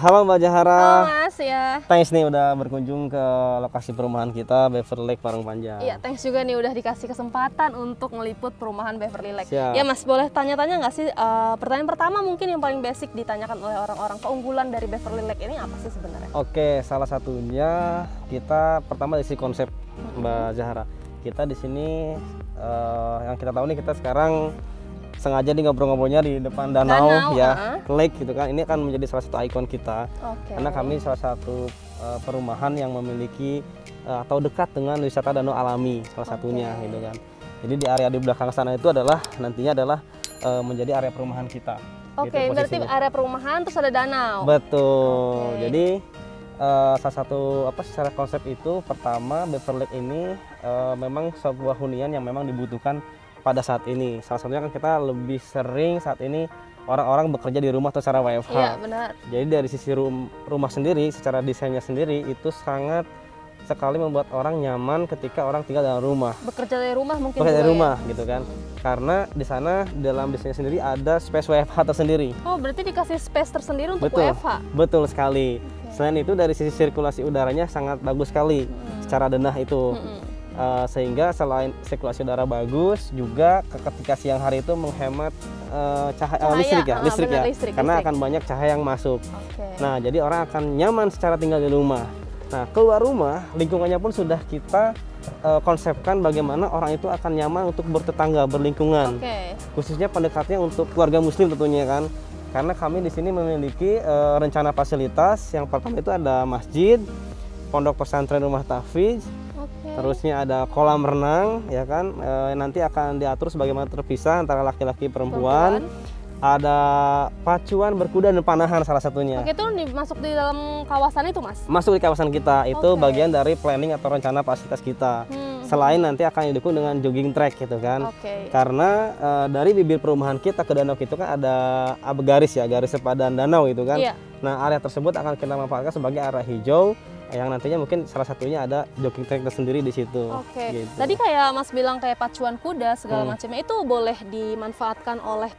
Halo Mbak Jahara. Halo Mas ya. Thanks nih udah berkunjung ke lokasi perumahan kita Beverly Lake Parungpanjang. Iya, thanks juga nih udah dikasih kesempatan untuk meliput perumahan Beverly Lake. Siap. Ya Mas, boleh tanya-tanya nggak sih? Pertanyaan pertama mungkin yang paling basic ditanyakan oleh orang-orang, keunggulan dari Beverly Lake ini apa sih sebenarnya? Oke, salah satunya kita pertama dari si konsep Mbak Jahara. Kita di sini yang kita tahu nih, kita sekarang sengaja nih ngobrol-ngobrolnya di depan danau ya, lake gitu kan. Ini akan menjadi salah satu ikon kita. Karena kami salah satu perumahan yang memiliki atau dekat dengan wisata danau alami salah satunya gitu kan. Jadi di area di belakang sana itu adalah nantinya adalah menjadi area perumahan kita. Oke, gitu, berarti area perumahan terus ada danau. Betul. Jadi salah satu secara konsep itu pertama Beverly Lake ini memang sebuah hunian yang memang dibutuhkan pada saat ini. Salah satunya kan kita lebih sering saat ini orang-orang bekerja di rumah atau secara WFH. Iya, benar. Jadi dari sisi rumah sendiri, secara desainnya sendiri itu sangat sekali membuat orang nyaman ketika orang tinggal dalam rumah. Bekerja dari rumah mungkin. Bekerja dari rumah gitu kan. Karena di sana dalam desainnya sendiri ada space WFH tersendiri. Oh, berarti dikasih space tersendiri untuk Betul. WFH. Betul sekali. Selain itu dari sisi sirkulasi udaranya sangat bagus sekali secara denah itu. Sehingga selain sirkulasi udara bagus, juga ketika siang hari itu menghemat listrik ya, karena akan banyak cahaya yang masuk. Nah, jadi orang akan nyaman secara tinggal di rumah. Nah, keluar rumah lingkungannya pun sudah kita konsepkan bagaimana orang itu akan nyaman untuk bertetangga, berlingkungan. Khususnya pendekatnya untuk keluarga muslim tentunya kan. Karena kami di sini memiliki rencana fasilitas. Yang pertama itu ada masjid, pondok pesantren rumah tahfiz. Terusnya ada kolam renang, ya kan, nanti akan diatur sebagaimana terpisah antara laki-laki perempuan. Ada pacuan berkuda dan panahan salah satunya. Oke, itu masuk di dalam kawasan itu, Mas? Masuk di kawasan kita, itu bagian dari planning atau rencana fasilitas kita. Selain nanti akan didukung dengan jogging track gitu kan. Karena dari bibir perumahan kita ke danau itu kan ada garis ya, garis sepadan danau itu kan. Nah, area tersebut akan kita manfaatkan sebagai area hijau yang nantinya mungkin salah satunya ada jogging track tersendiri di situ. Gitu. Tadi kayak Mas bilang kayak pacuan kuda segala macamnya itu boleh dimanfaatkan oleh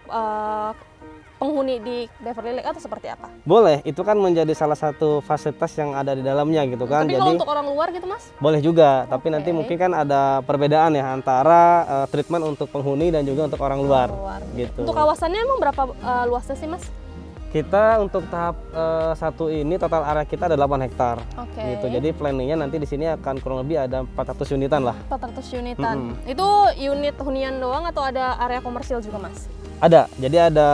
penghuni di Beverly Lake atau seperti apa? Boleh, itu kan menjadi salah satu fasilitas yang ada di dalamnya gitu kan. Tapi jadi kalau untuk orang luar gitu, Mas? Boleh juga, tapi nanti mungkin kan ada perbedaan ya antara treatment untuk penghuni dan juga untuk orang luar. Gitu. Untuk kawasannya emang berapa luasnya sih, Mas? Kita untuk tahap 1 ini total area kita ada 8 hektar. Gitu. Jadi planningnya nanti di sini akan kurang lebih ada 400 unitan lah. 400 unitan. Itu unit hunian doang atau ada area komersil juga, Mas? Ada. Jadi ada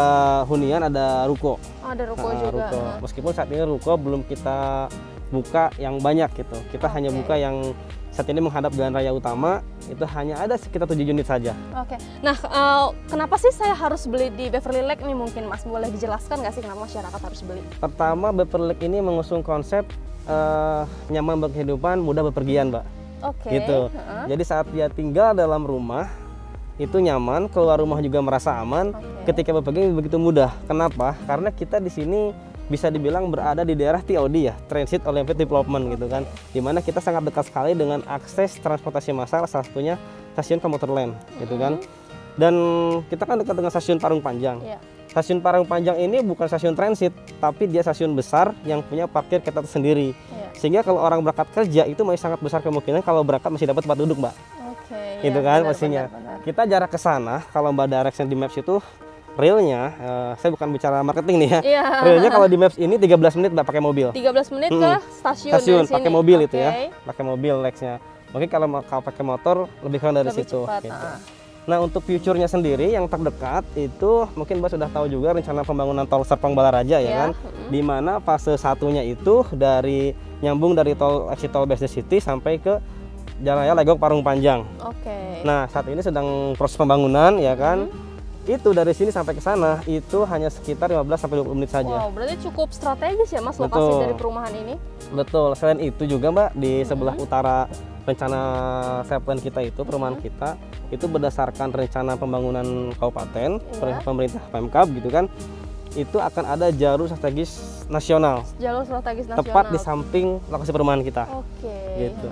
hunian, ada ruko. Ada ruko juga. Ruko. Meskipun saat ini ruko belum kita buka yang banyak gitu. Kita hanya buka yang saat ini menghadap jalan raya utama, itu hanya ada sekitar 7 unit saja. Nah, kenapa sih saya harus beli di Beverly Lake nih mungkin, Mas? Boleh dijelaskan nggak sih kenapa masyarakat harus beli? Pertama, Beverly Lake ini mengusung konsep nyaman berkehidupan, mudah bepergian, Mbak. Gitu. Jadi saat dia tinggal dalam rumah, itu nyaman, keluar rumah juga merasa aman. Ketika bepergian begitu mudah. Kenapa? Karena kita di sini bisa dibilang berada di daerah TOD ya, Transit Oriented Development gitu kan, dimana kita sangat dekat sekali dengan akses transportasi massal, salah satunya stasiun komuter lain gitu kan. Dan kita kan dekat dengan stasiun Parungpanjang. Stasiun Parungpanjang ini bukan stasiun transit, tapi dia stasiun besar yang punya parkir kita sendiri. Sehingga kalau orang berangkat kerja itu masih sangat besar kemungkinan kalau berangkat masih dapat tempat duduk, Mbak. Gitu kan pastinya. Kita jarak ke sana kalau Mbak direction di Maps itu realnya, saya bukan bicara marketing nih ya. Realnya kalau di Maps ini 13 menit Mbak pakai mobil. 13 menit ke stasiun pakai mobil itu ya. Pakai mobil Lex-nya. Mungkin kalau pakai motor lebih kurang dari situ gitu. Nah, untuk future-nya sendiri yang terdekat itu mungkin Mbak sudah tahu juga rencana pembangunan tol Serpong Balaraja ya kan. Di mana fase satunya itu dari nyambung dari exit tol BSD City sampai ke Jalan Raya Legok Parungpanjang. Nah, saat ini sedang proses pembangunan ya kan. Itu dari sini sampai ke sana itu hanya sekitar 15 sampai 20 menit saja. Wow, berarti cukup strategis ya, Mas, lokasi dari perumahan ini? Betul. Selain itu juga, Mbak, di sebelah utara rencana plan kita itu, perumahan kita itu berdasarkan rencana pembangunan kabupaten, pemerintah Pemkab gitu kan. Itu akan ada jalur strategis nasional. Jalur strategis nasional. Tepat di samping lokasi perumahan kita. Gitu.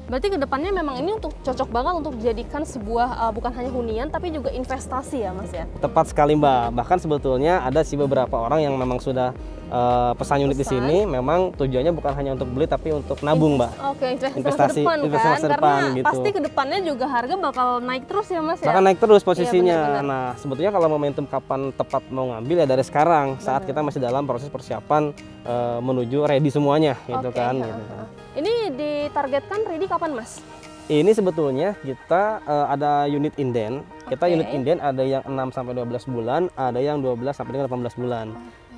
Berarti kedepannya memang ini untuk cocok banget untuk dijadikan sebuah bukan hanya hunian tapi juga investasi ya Mas ya? Tepat sekali Mbak. Bahkan sebetulnya ada sih beberapa orang yang memang sudah pesan unit di sini, memang tujuannya bukan hanya untuk beli tapi untuk nabung Mbak. Oke, investasi ke depan kan? Masa depan, karena gitu. pasti kedepannya juga harga bakal naik terus ya Mas ya? Bahkan naik terus posisinya. Iya, benar-benar. Nah sebetulnya kalau momentum kapan tepat mau ngambil ya dari sekarang, saat kita masih dalam proses persiapan menuju ready semuanya gitu kan. Gitu. Ini ditargetkan ready kapan Mas? Ini sebetulnya kita ada unit inden. Kita unit inden ada yang 6 sampai 12 bulan, ada yang 12 sampai dengan 18 bulan.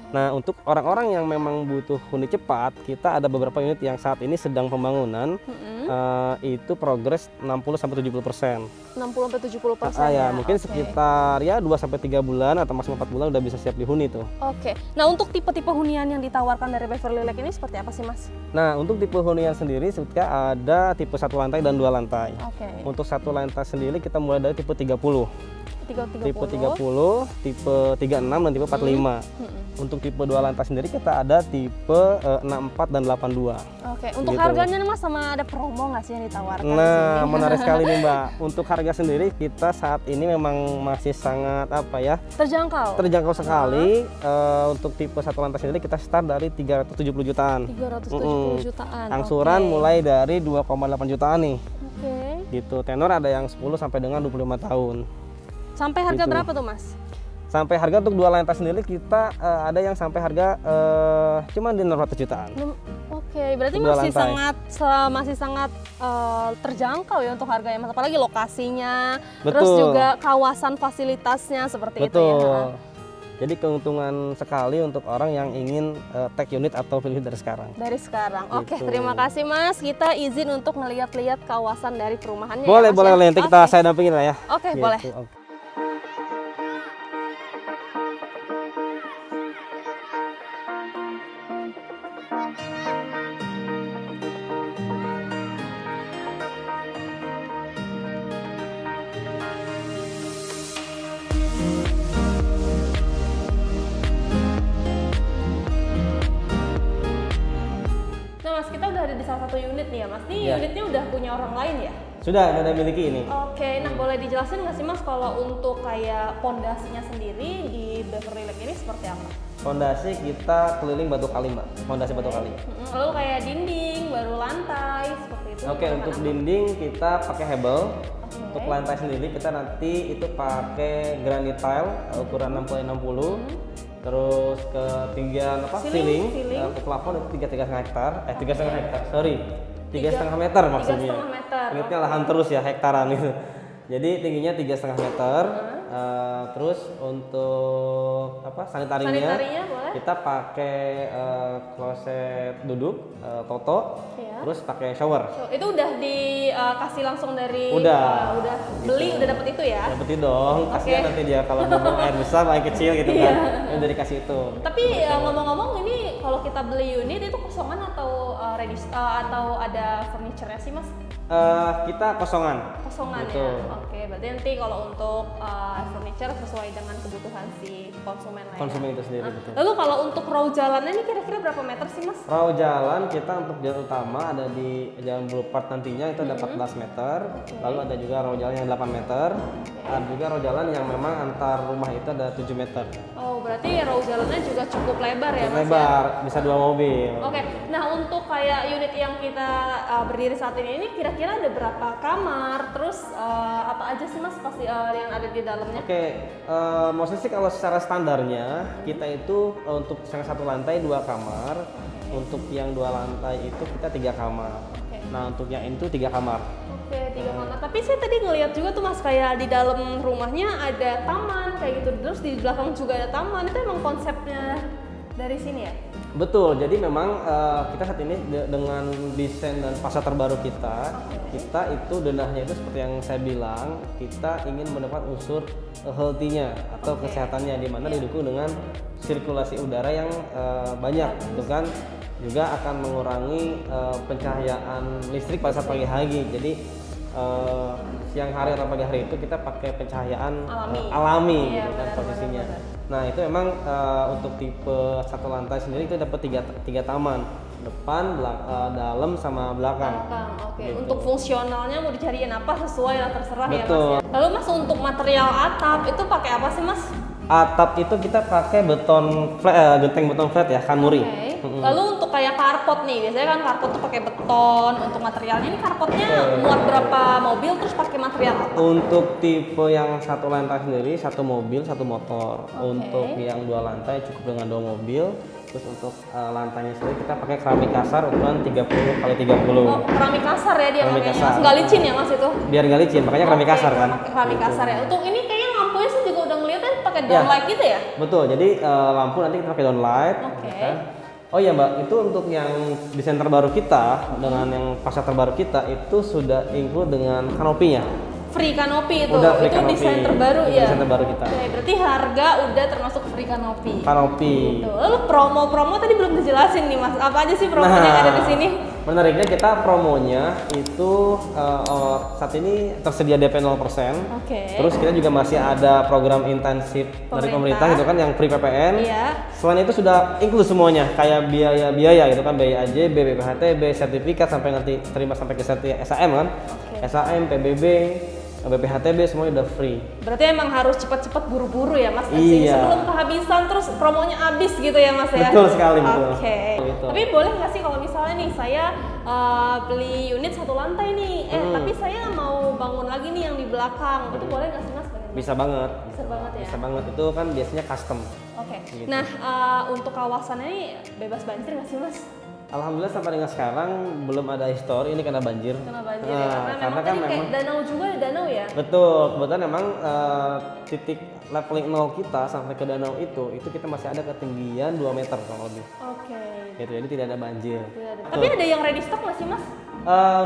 Nah, untuk orang-orang yang memang butuh huni cepat, kita ada beberapa unit yang saat ini sedang pembangunan. Itu progres 60 sampai 70%. 60 sampai 70%. Ya, mungkin sekitar ya 2 sampai 3 bulan atau maksimal 4 bulan udah bisa siap dihuni tuh. Oke. Nah, untuk tipe-tipe hunian yang ditawarkan dari Beverly Lake ini seperti apa sih, Mas? Nah, untuk tipe hunian sendiri sebetulnya ada tipe 1 lantai dan 2 lantai. Untuk 1 lantai sendiri kita mulai dari tipe 30. Tipe 30, tipe 36 dan tipe 45. Untuk tipe 2 lantai sendiri kita ada tipe 64 dan 82. Oke, untuk gitu. Harganya nih Mas, sama ada promo nggak sih yang ditawarkan? Nah, menarik sekali nih Mbak. Untuk harga sendiri kita saat ini memang masih sangat apa ya? Terjangkau sekali. Untuk tipe 1 lantai sendiri kita start dari 370 jutaan. 370 jutaan. Angsuran mulai dari 2,8 jutaan nih. Gitu. Tenor ada yang 10 sampai dengan 25 tahun. Sampai harga gitu. Berapa tuh Mas? Sampai harga untuk 2 lantai sendiri kita ada yang sampai harga cuma di 600 jutaan. Oke, berarti masih sangat terjangkau ya untuk harganya Mas. Apalagi lokasinya, terus juga kawasan fasilitasnya seperti itu ya. Jadi keuntungan sekali untuk orang yang ingin take unit atau pilih dari sekarang. Dari sekarang. Oke, terima kasih Mas. Kita izin untuk ngeliat-liat kawasan dari perumahannya. Boleh, ya, boleh. Nanti saya dampingin lah ya. Oke, boleh. Di salah satu unit nih ya Mas, ini unitnya udah punya orang lain ya? Sudah miliki ini. Oke, nah boleh dijelasin nggak sih Mas kalau untuk kayak pondasinya sendiri di Beverly Lake ini seperti apa? Pondasi kita keliling batu kali Mbak, pondasi batu kali. Lalu kayak dinding, baru lantai, seperti itu? Oke, untuk dinding kita pakai hebel. Untuk lantai sendiri kita nanti itu pakai granite tile ukuran 60x60. Terus ketinggian ceiling ke plafon itu 3,5 hektar, 3,5 hektar, sorry, 3,5 meter maksudnya. Ingatnya lahan terus ya, hektaran itu. Jadi tingginya 3,5 meter. Terus untuk sanitarinya kita pakai kloset duduk, toto, terus pakai shower. Itu udah dikasih langsung dari udah beli, udah dapet itu ya? Dapet itu dong, kasihan nanti dia kalau ngomong air besar, air kecil gitu kan. Udah dikasih itu. Tapi ngomong-ngomong ini kalau kita beli unit itu kosongan atau atau ada furniture-nya sih Mas? Kita kosongan gitu. Ya. Oke, berarti nanti kalau untuk furniture sesuai dengan kebutuhan si konsumen lah. Konsumen itu sendiri betul. Lalu kalau untuk row jalannya ini kira-kira berapa meter sih Mas? Row jalan kita untuk jalan utama ada di jalan Boulevard nantinya itu ada 14 meter. Lalu ada juga row jalan yang 8 meter. Ada juga row jalan yang memang antar rumah itu ada 7 meter. Oh, berarti row jalannya juga cukup lebar ya Mas? Lebar, bisa 2 mobil. Oke, nah untuk kayak unit yang kita berdiri saat ini kira-kira ada berapa kamar? Terus apa aja sih Mas pasti yang ada di dalamnya? Oke, maksudnya sih kalau secara standarnya kita itu untuk yang 1 lantai 2 kamar, untuk yang 2 lantai itu kita 3 kamar. Nah untuk yang itu 3 kamar. Oke, 3 kamar. Tapi saya tadi ngelihat juga tuh Mas kayak di dalam rumahnya ada taman kayak gitu, terus di belakang juga ada taman. Itu emang konsepnya dari sini ya? Betul, jadi memang kita saat ini dengan desain dan pasar terbaru kita itu denahnya itu seperti yang saya bilang, kita ingin mendapat unsur healthy-nya atau kesehatannya, di mana didukung dengan sirkulasi udara yang banyak, gitu kan, juga akan mengurangi pencahayaan listrik pada saat pagi hari. Jadi siang hari atau pagi hari itu kita pakai pencahayaan alami gitu kan posisinya. Nah itu memang untuk tipe 1 lantai sendiri itu dapat 3 taman. depan, dalam sama belakang. Oke. Gitu. Untuk fungsionalnya mau dicariin apa sesuai lah, terserah. Betul. Ya Mas ya. Lalu Mas untuk material atap itu pakai apa sih Mas? Atap itu kita pakai beton flat, genteng beton flat ya, kanuri. Lalu untuk kayak karpot nih, biasanya kan karpot tuh pakai beton. Untuk materialnya ini karpotnya muat berapa mobil, terus pakai material apa? Untuk tipe yang satu lantai sendiri, satu mobil, satu motor. Untuk yang 2 lantai cukup dengan 2 mobil. Terus untuk lantainya sendiri kita pakai keramik kasar ukuran 30x30. Oh, keramik kasar ya dia makanya. Nggak licin ya Mas itu? Biar nggak licin, makanya keramik kasar kan. Keramik kasar ya. Untuk ini kayaknya lampunya sih juga udah ngeliatnya pakai downlight gitu ya? Betul, jadi lampu nanti kita pakai downlight. Oh iya Mbak, itu untuk yang desain terbaru kita dengan yang pasar terbaru kita itu sudah include dengan kanopinya. Free kanopi itu, udah free itu kanopi. Desain terbaru ya. Desain terbaru kita. Oke, berarti harga udah termasuk free kanopi. Kanopi. Gitu. Lalu promo-promo tadi belum dijelasin nih Mas, apa aja sih promonya yang ada di sini? Menariknya kita promonya itu saat ini tersedia DP 0%. Terus kita juga masih ada program intensif dari pemerintah gitu kan yang free PPN. Selain itu sudah include semuanya kayak biaya-biaya gitu kan, biaya AJB, BPHTB, sertifikat sampai nanti terima sampai ke SAM kan. SAM, PBB, BPHTB semuanya udah free. Berarti emang harus cepat-cepat buru-buru ya Mas, sebelum kehabisan terus promonya habis gitu ya Mas ya? Betul sekali, betul. Gitu. Tapi boleh nggak sih kalau misalnya nih saya beli unit 1 lantai nih, tapi saya mau bangun lagi nih yang di belakang, itu boleh nggak sih Mas? Bisa banget. Bisa banget ya? Bisa banget, itu kan biasanya custom. Gitu. Nah untuk kawasannya ini bebas banjir nggak sih Mas? Alhamdulillah sampai dengan sekarang belum ada histori ini kena banjir. Kena banjir ya, karena kan memang kayak danau juga ya, danau ya? Betul, kebetulan memang titik leveling 0 kita sampai ke danau itu kita masih ada ketinggian 2 meter kurang lebih. Gitu, jadi tidak ada banjir. Tapi ada yang ready stock nggak sih Mas?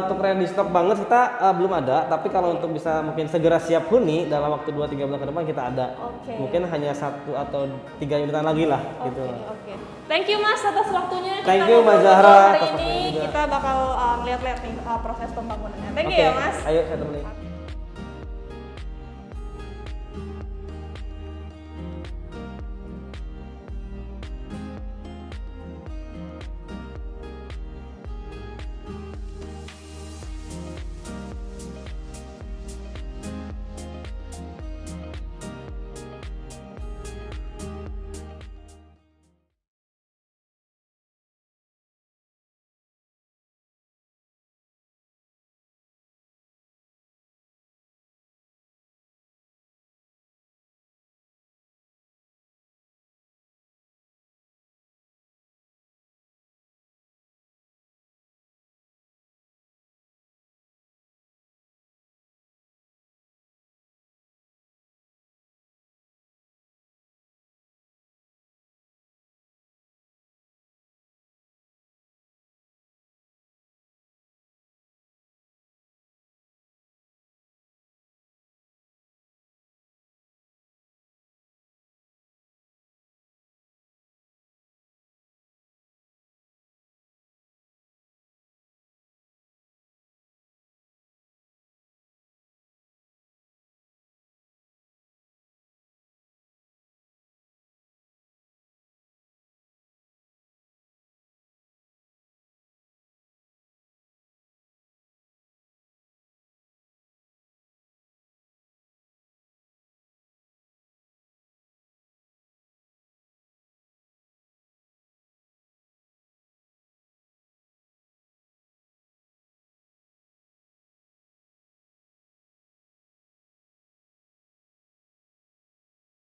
Untuk ready stock banget kita belum ada, tapi kalau untuk bisa mungkin segera siap huni dalam waktu 2-3 bulan ke depan kita ada. Mungkin hanya 1 atau 3 unitan lagi lah gitu. Thank you Mas atas waktunya. Thank you Mbak Zahra. Hari ini kita bakal ngeliat-liat nih proses pembangunannya. Thank you ya Mas. Ayo saya temenin.